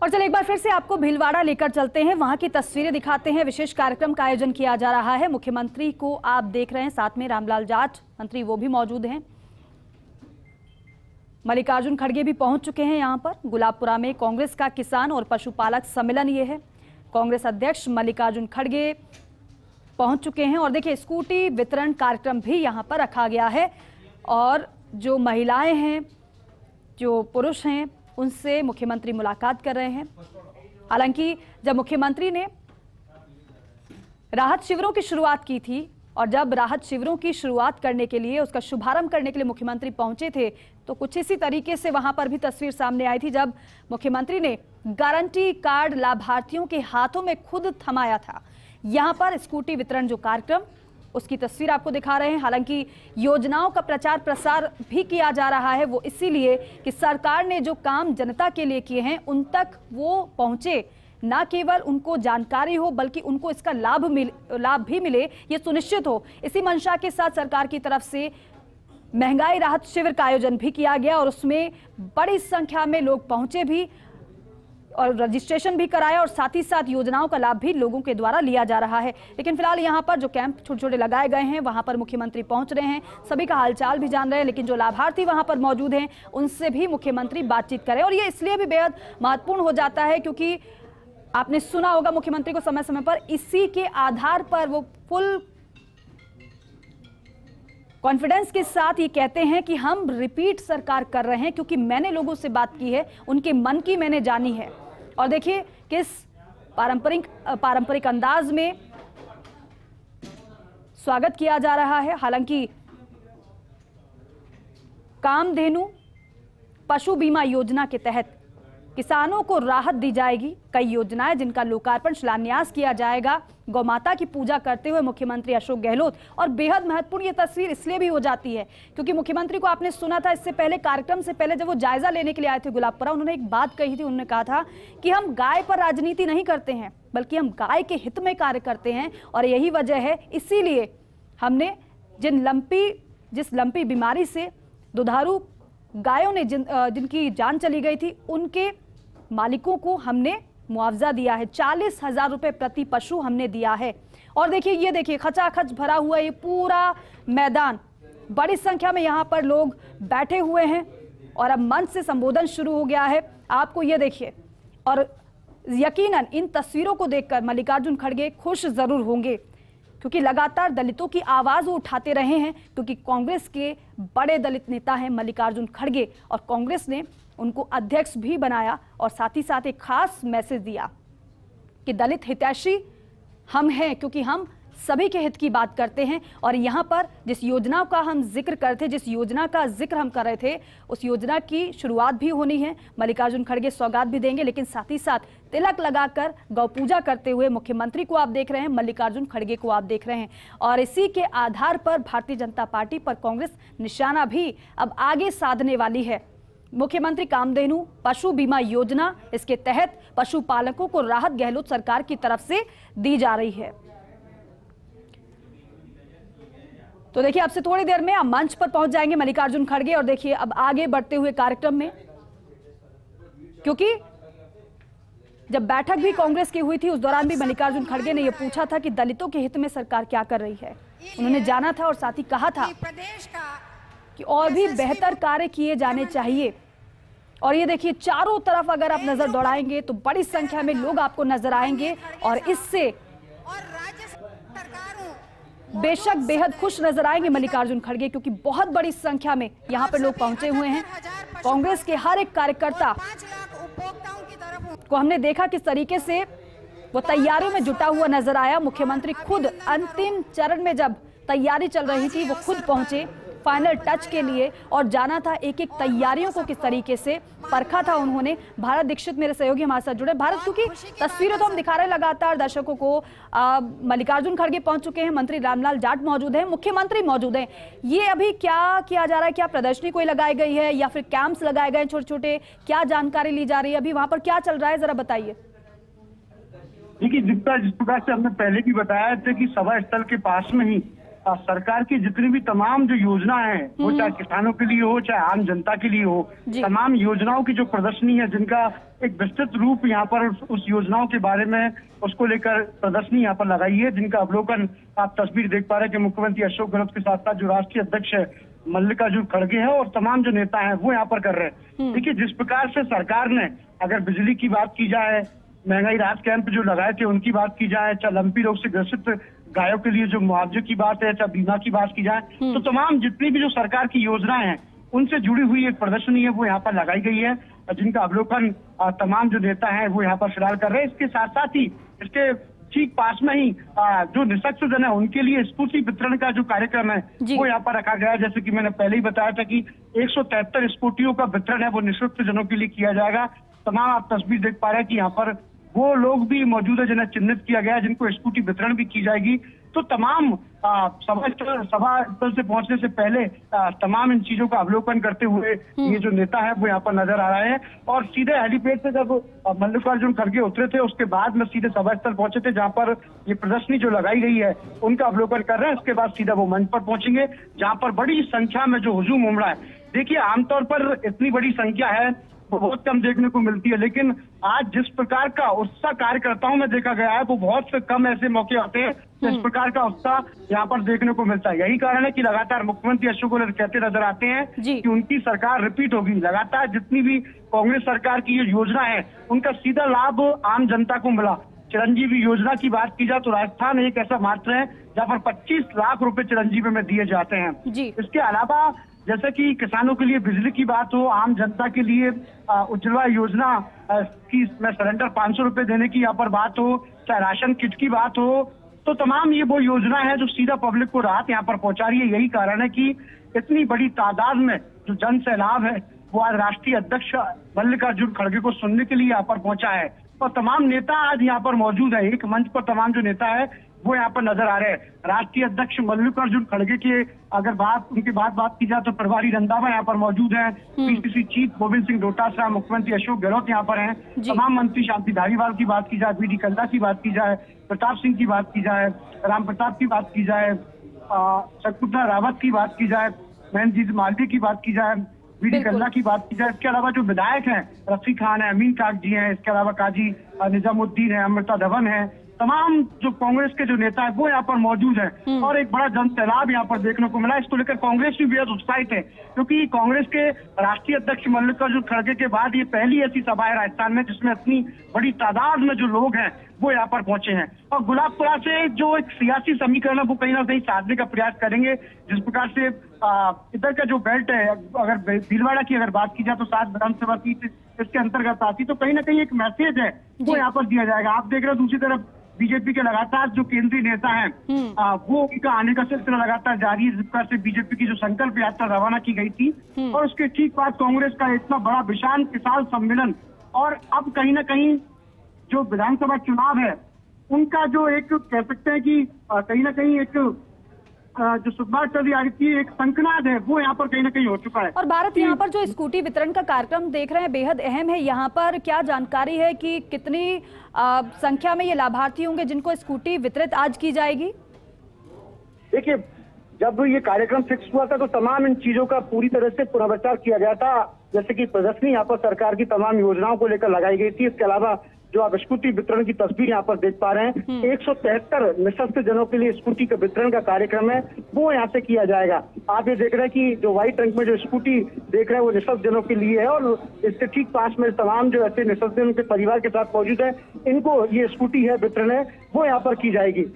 और चलिए एक बार फिर से आपको भीलवाड़ा लेकर चलते हैं, वहां की तस्वीरें दिखाते हैं। विशेष कार्यक्रम का आयोजन किया जा रहा है। मुख्यमंत्री को आप देख रहे हैं, साथ में रामलाल जाट मंत्री वो भी मौजूद हैं। मल्लिकार्जुन खड़गे भी पहुंच चुके हैं यहां पर। गुलाबपुरा में कांग्रेस का किसान और पशुपालक सम्मेलन ये है। कांग्रेस अध्यक्ष मल्लिकार्जुन खड़गे पहुंच चुके हैं और देखिए स्कूटी वितरण कार्यक्रम भी यहां पर रखा गया है और जो महिलाएं हैं, जो पुरुष हैं, उनसे मुख्यमंत्री मुलाकात कर रहे हैं। हालांकि जब मुख्यमंत्री ने राहत शिविरों की शुरुआत की थी और जब राहत शिविरों की शुरुआत करने के लिए, उसका शुभारंभ करने के लिए मुख्यमंत्री पहुंचे थे, तो कुछ इसी तरीके से वहां पर भी तस्वीर सामने आई थी जब मुख्यमंत्री ने गारंटी कार्ड लाभार्थियों के हाथों में खुद थमाया था। यहां पर स्कूटी वितरण जो कार्यक्रम, उसकी तस्वीर आपको दिखा रहे हैं। हालांकि योजनाओं का प्रचार प्रसार भी किया जा रहा है, वो इसीलिए कि सरकार ने जो काम जनता के लिए किए हैं उन तक वो पहुंचे, ना केवल उनको जानकारी हो बल्कि उनको इसका लाभ भी मिले, ये सुनिश्चित हो। इसी मंशा के साथ सरकार की तरफ से महंगाई राहत शिविर का आयोजन भी किया गया और उसमें बड़ी संख्या में लोग पहुंचे भी और रजिस्ट्रेशन भी कराया और साथ ही साथ योजनाओं का लाभ भी लोगों के द्वारा लिया जा रहा है। लेकिन फिलहाल यहाँ पर जो कैंप छोटे छोटे लगाए गए हैं, वहां पर मुख्यमंत्री पहुंच रहे हैं, सभी का हालचाल भी जान रहे हैं। लेकिन जो लाभार्थी वहां पर मौजूद हैं, उनसे भी मुख्यमंत्री बातचीत करें और ये इसलिए भी बेहद महत्वपूर्ण हो जाता है क्योंकि आपने सुना होगा मुख्यमंत्री को समय समय पर इसी के आधार पर वो फुल कॉन्फिडेंस के साथ ये कहते हैं कि हम रिपीट सरकार कर रहे हैं क्योंकि मैंने लोगों से बात की है, उनके मन की मैंने जानी है। और देखिए किस पारंपरिक अंदाज में स्वागत किया जा रहा है। हालांकि कामधेनु पशु बीमा योजना के तहत किसानों को राहत दी जाएगी। कई योजनाएं जिनका लोकार्पण शिलान्यास किया जाएगा। गौ माता की पूजा करते हुए मुख्यमंत्री अशोक गहलोत। और बेहद महत्वपूर्ण ये तस्वीर इसलिए भी हो जाती है क्योंकि मुख्यमंत्री को आपने सुना था इससे पहले, कार्यक्रम से पहले जब वो जायजा लेने के लिए आए थे गुलाबपुरा, उन्होंने एक बात कही थी। उन्होंने कहा था कि हम गाय पर राजनीति नहीं करते हैं बल्कि हम गाय के हित में कार्य करते हैं और यही वजह है, इसीलिए हमने जिस लंपी बीमारी से दुधारू गायों ने जिनकी जान चली गई थी, उनके मालिकों को हमने मुआवजा दिया है। 40,000 रुपए प्रति पशु हमने दिया है। और देखिए ये देखिए खचाखच भरा हुआ ये पूरा मैदान, बड़ी संख्या में यहाँ पर लोग बैठे हुए हैं और अब मंच से संबोधन शुरू हो गया है। आपको ये देखिए और यकीनन इन तस्वीरों को देखकर मल्लिकार्जुन खड़गे खुश जरूर होंगे क्योंकि लगातार दलितों की आवाज वो उठाते रहे हैं क्योंकि कांग्रेस के बड़े दलित नेता हैं मल्लिकार्जुन खड़गे और कांग्रेस ने उनको अध्यक्ष भी बनाया और साथ ही साथ एक खास मैसेज दिया कि दलित हितैषी हम हैं क्योंकि हम सभी के हित की बात करते हैं। और यहाँ पर जिस योजना का हम जिक्र करते, जिस योजना का जिक्र हम कर रहे थे, उस योजना की शुरुआत भी होनी है। मल्लिकार्जुन खड़गे सौगात भी देंगे, लेकिन साथ ही साथ तिलक लगाकर गौ पूजा करते हुए मुख्यमंत्री को आप देख रहे हैं, मल्लिकार्जुन खड़गे को आप देख रहे हैं। और इसी के आधार पर भारतीय जनता पार्टी पर कांग्रेस निशाना भी अब आगे साधने वाली है। मुख्यमंत्री कामधेनु पशु बीमा योजना, इसके तहत पशुपालकों को राहत गहलोत सरकार की तरफ से दी जा रही है। तो देखिए अब से थोड़ी देर में आप मंच पर पहुंच जाएंगे मल्लिकार्जुन खड़गे और देखिए अब आगे बढ़ते हुए कार्यक्रम में, क्योंकि जब बैठक भी कांग्रेस की हुई थी उस दौरान भी मल्लिकार्जुन खड़गे ने यह पूछा था कि दलितों के हित में सरकार क्या कर रही है। उन्होंने जाना था और साथ ही कहा था कि और भी बेहतर कार्य किए जाने चाहिए। और ये देखिए चारों तरफ अगर आप नजर दौड़ाएंगे तो बड़ी संख्या में लोग आपको नजर आएंगे और इससे बेशक बेहद खुश नजर आएंगे मल्लिकार्जुन खड़गे क्योंकि बहुत बड़ी संख्या में यहाँ पर लोग पहुंचे हुए हैं। कांग्रेस के हर एक कार्यकर्ता को हमने देखा किस तरीके से वो तैयारियों में जुटा हुआ नजर आया। मुख्यमंत्री खुद अंतिम चरण में जब तैयारी चल रही थी वो खुद पहुंचे फाइनल टच के लिए और जाना था एक एक तैयारियों को किस तरीके से परखा था उन्होंने। भारत दीक्षित मेरे सहयोगी हमारे साथ जुड़े। भारत, क्योंकि तस्वीरें तो हम दिखा रहे लगातार दर्शकों को, मल्लिकार्जुन खड़गे पहुंच चुके हैं, मंत्री रामलाल जाट मौजूद हैं, मुख्यमंत्री मौजूद हैं। ये अभी क्या किया जा रहा है? क्या प्रदर्शनी कोई लगाई गई है या फिर कैंप्स लगाए गए छोटे छोटे? क्या जानकारी ली जा रही है? अभी वहां पर क्या चल रहा है, जरा बताइए। देखिए जिस प्रकार से हमने पहले भी बताया था कि सभा स्थल के पास में ही सरकार की जितनी भी तमाम जो योजना है, वो चाहे किसानों के लिए हो चाहे आम जनता के लिए हो, तमाम योजनाओं की जो प्रदर्शनी है, जिनका एक विस्तृत रूप यहाँ पर उस योजनाओं के बारे में उसको लेकर प्रदर्शनी यहाँ पर लगाई है, जिनका अवलोकन आप तस्वीर देख पा रहे हैं कि मुख्यमंत्री अशोक गहलोत के साथ साथ जो राष्ट्रीय अध्यक्ष है मल्लिकार्जुन खड़गे है और तमाम जो नेता हैं वो यहाँ पर कर रहे हैं। देखिए, जिस प्रकार से सरकार ने, अगर बिजली की बात की जाए, महंगाई राहत कैंप जो लगाए थे उनकी बात की जाए, चाहे लंपी रोग से ग्रसित गायों के लिए जो मुआवजे की बात है, चाहे बीमा की बात की जाए, तो तमाम जितनी भी जो सरकार की योजनाएं हैं उनसे जुड़ी हुई एक प्रदर्शनी है वो यहाँ पर लगाई गई है, जिनका अवलोकन तमाम जो नेता हैं वो यहाँ पर फिलहाल कर रहे हैं। इसके साथ साथ ही इसके ठीक पास में ही जो निःशक्त जन है उनके लिए स्कूटी वितरण का जो कार्यक्रम है वो यहाँ पर रखा गया है। जैसे कि मैंने पहले ही बताया था कि 173 स्कूटियों का वितरण है वो निःशक्त जनों के लिए किया जाएगा। तमाम आप तस्वीर देख पा रहे हैं कि यहाँ पर वो लोग भी मौजूद है जिन्हें चिन्हित किया गया है, जिनको स्कूटी वितरण भी की जाएगी। तो तमाम सभा स्थल से पहुंचने से पहले तमाम इन चीजों का अवलोकन करते हुए ये जो नेता है वो यहाँ पर नजर आ रहे हैं। और सीधे हेलीपैड से जब मल्लिकार्जुन खड़गे उतरे थे उसके बाद में सीधे सभा स्थल पहुंचे थे, जहाँ पर ये प्रदर्शनी जो लगाई गई है उनका अवलोकन कर रहे हैं। उसके बाद सीधा वो मंच पर पहुंचेंगे, जहाँ पर बड़ी संख्या में जो हुजूम उमड़ा है। देखिए, आमतौर पर इतनी बड़ी संख्या है वो बहुत कम देखने को मिलती है, लेकिन आज जिस प्रकार का उत्साह कार्यकर्ताओं में देखा गया है वो बहुत से कम ऐसे मौके आते हैं इस प्रकार का उत्साह यहाँ पर देखने को मिलता है। यही कारण है कि लगातार मुख्यमंत्री अशोक गहलोत कहते नजर आते हैं कि उनकी सरकार रिपीट होगी। लगातार जितनी भी कांग्रेस सरकार की ये योजना है उनका सीधा लाभ आम जनता को मिला। चिरंजीवी योजना की बात की जाए तो राजस्थान एक ऐसा मात्र है जहाँ पर 25 लाख रुपए चिरंजीवी में दिए जाते हैं। इसके अलावा जैसे कि किसानों के लिए बिजली की बात हो, आम जनता के लिए उज्ज्वला योजना की में सरेंडर 500 रुपए देने की यहाँ पर बात हो, चाहे राशन किट की बात हो, तो तमाम ये वो योजना है जो सीधा पब्लिक को राहत यहाँ पर पहुंचा रही है। यही कारण है कि इतनी बड़ी तादाद में जो जन सैलाब है वो आज राष्ट्रीय अध्यक्ष मल्लिकार्जुन खड़गे को सुनने के लिए यहाँ पर पहुंचा है और तमाम नेता आज यहाँ पर मौजूद है। एक मंच पर तमाम जो नेता है वो यहाँ पर नजर आ रहे हैं। राष्ट्रीय अध्यक्ष मल्लिकार्जुन खड़गे के अगर उनके बात की जाए तो प्रभारी रंधावा यहाँ पर मौजूद है, पीसीसी चीफ गोविंद सिंह डोटासरा, मुख्यमंत्री अशोक गहलोत यहाँ पर हैं, तमाम मंत्री शांति धारीवाल की बात की जाए, बीडी कल्ला की बात की जाए, प्रताप सिंह की बात की जाए, राम प्रताप की बात की जाए, शकुंतला रावत की बात की जाए, महेंद्र जी मालवीय की बात की जाए, बीडी कल्ला की बात की जाए। इसके अलावा जो विधायक हैं रफी खान है, अमीन काक जी हैं, इसके अलावा काजी निजामुद्दीन है, अमृता धवन है, तमाम जो कांग्रेस के जो नेता है वो यहाँ पर मौजूद है और एक बड़ा जन सैलाब यहाँ पर देखने को मिला। इसको लेकर कांग्रेस भी बेहद उत्साहित है क्योंकि कांग्रेस के राष्ट्रीय अध्यक्ष मल्लिकार्जुन खड़गे के बाद ये पहली ऐसी सभा है राजस्थान में जिसमें इतनी बड़ी तादाद में जो लोग हैं वो यहाँ पर पहुंचे हैं। और गुलाबपुरा से जो एक सियासी समीकरण है वो कहीं ना कहीं साधने का प्रयास करेंगे। जिस प्रकार से इधर का जो बेल्ट है, अगर भीलवाड़ा की अगर बात की जाए तो 7 विधानसभा सीट इसके अंतर्गत आती, तो कहीं ना कहीं एक मैसेज है वो यहाँ पर दिया जाएगा। आप देख रहे हो दूसरी तरफ बीजेपी के लगातार जो केंद्रीय नेता हैं वो उनका आने का सिलसिला लगातार जारी है। जिस प्रकार से बीजेपी की जो संकल्प यात्रा रवाना की गई थी और उसके ठीक बाद कांग्रेस का इतना बड़ा विशाल सम्मेलन और अब कहीं ना कहीं जो विधानसभा चुनाव है उनका जो एक कह सकते हैं कि कहीं ना कहीं एक जो सुधार चल रही थी, एक संकनाद है वो यहाँ पर कहीं ना कहीं हो चुका है। और भारत यहाँ पर जो स्कूटी वितरण का कार्यक्रम देख रहे हैं बेहद अहम है। यहाँ पर क्या जानकारी है कि कितनी संख्या में ये लाभार्थी होंगे जिनको स्कूटी वितरित आज की जाएगी? देखिए, जब ये कार्यक्रम फिक्स हुआ था तो तमाम इन चीजों का पूरी तरह से पुनर्विचार किया गया था। जैसे कि प्रदर्शनी यहाँ पर सरकार की तमाम योजनाओं को लेकर लगाई गई थी। इसके अलावा जो आप स्कूटी वितरण की तस्वीर यहाँ पर देख पा रहे हैं, 173 निःशक्त जनों के लिए स्कूटी का वितरण का कार्यक्रम है वो यहाँ से किया जाएगा। आप ये देख रहे हैं कि जो व्हाइट रंग में जो स्कूटी देख रहे हैं वो निःशक्त जनों के लिए है और इसके ठीक पास में तमाम जो ऐसे निःशक्त जन के परिवार के साथ मौजूद है इनको ये स्कूटी है वितरण है वो यहाँ पर की जाएगी।